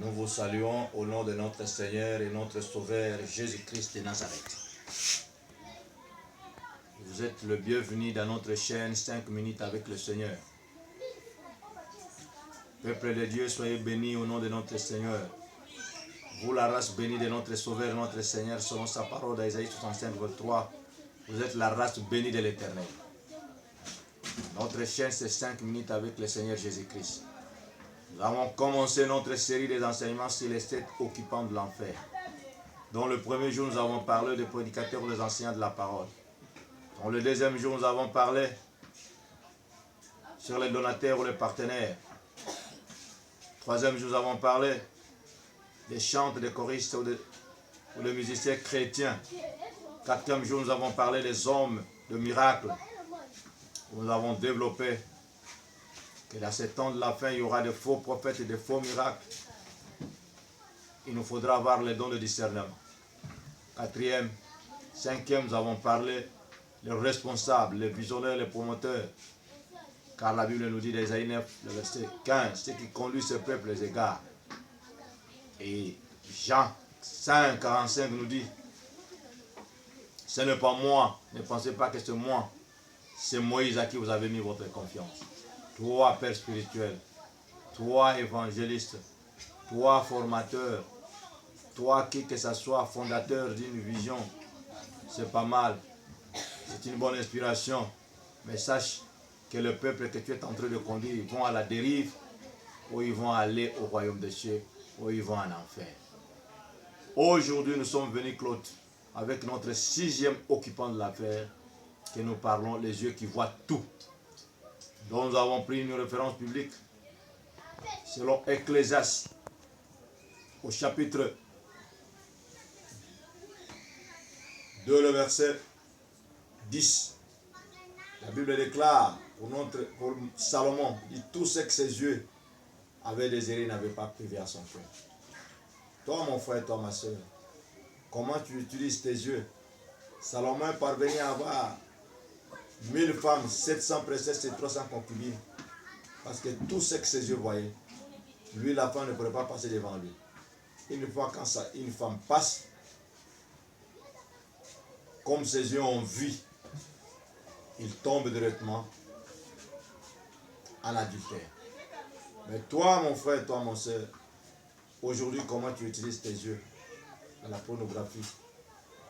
Nous vous saluons au nom de notre Seigneur et notre Sauveur Jésus-Christ de Nazareth. Vous êtes le bienvenu dans notre chaîne 5 minutes avec le Seigneur. Peuple de Dieu, soyez bénis au nom de notre Seigneur. Vous, la race bénie de notre Sauveur, notre Seigneur, selon sa parole d'Ésaïe 65, 23, vous êtes la race bénie de l'Éternel. Notre chaîne, c'est 5 minutes avec le Seigneur Jésus-Christ. Nous avons commencé notre série des enseignements sur les 7 occupants de l'enfer. Dans le premier jour, nous avons parlé des prédicateurs ou des enseignants de la parole. Dans le deuxième jour, nous avons parlé sur les donateurs ou les partenaires. Troisième jour, nous avons parlé des chantres, des choristes ou des musiciens chrétiens. Quatrième jour, nous avons parlé des hommes de miracles. Nous avons développé que dans ces temps de la fin, il y aura de faux prophètes et de faux miracles. Il nous faudra avoir les dons de discernement. Quatrième, cinquième, nous avons parlé les responsables, les visionnaires, les promoteurs. Car la Bible nous dit dans Ésaïe 9, le verset 15, ceux qui conduisent ce peuple les égarent. Et Jean 5, 45 nous dit, ce n'est pas moi, ne pensez pas que c'est moi, c'est Moïse à qui vous avez mis votre confiance. Toi, père spirituel, toi, évangéliste, toi, formateur, toi, qui que ce soit fondateur d'une vision, c'est pas mal, c'est une bonne inspiration, mais sache que le peuple que tu es en train de conduire, ils vont à la dérive, ou ils vont aller au royaume des cieux, ou ils vont en enfer. Aujourd'hui, nous sommes venus, Claude, avec notre 6e occupant de l'affaire, que nous parlons, les yeux qui voient tout. Donc nous avons pris une référence publique, selon Ecclésiaste, au chapitre 2, le verset 10. La Bible déclare pour Salomon, dit tout ce que ses yeux avaient désiré n'avait pas privé à son cœur. Toi mon frère, toi ma soeur, comment tu utilises tes yeux? Salomon est parvenu à avoir 1000 femmes, 700 princesses et 300 concubines. Parce que tout ce que ses yeux voyaient, lui la femme ne pourrait pas passer devant lui. Une fois quand une femme passe, comme ses yeux ont vu, il tombe directement à l'adultère. Mais toi, mon frère, toi, mon soeur, aujourd'hui, comment tu utilises tes yeux dans la pornographie,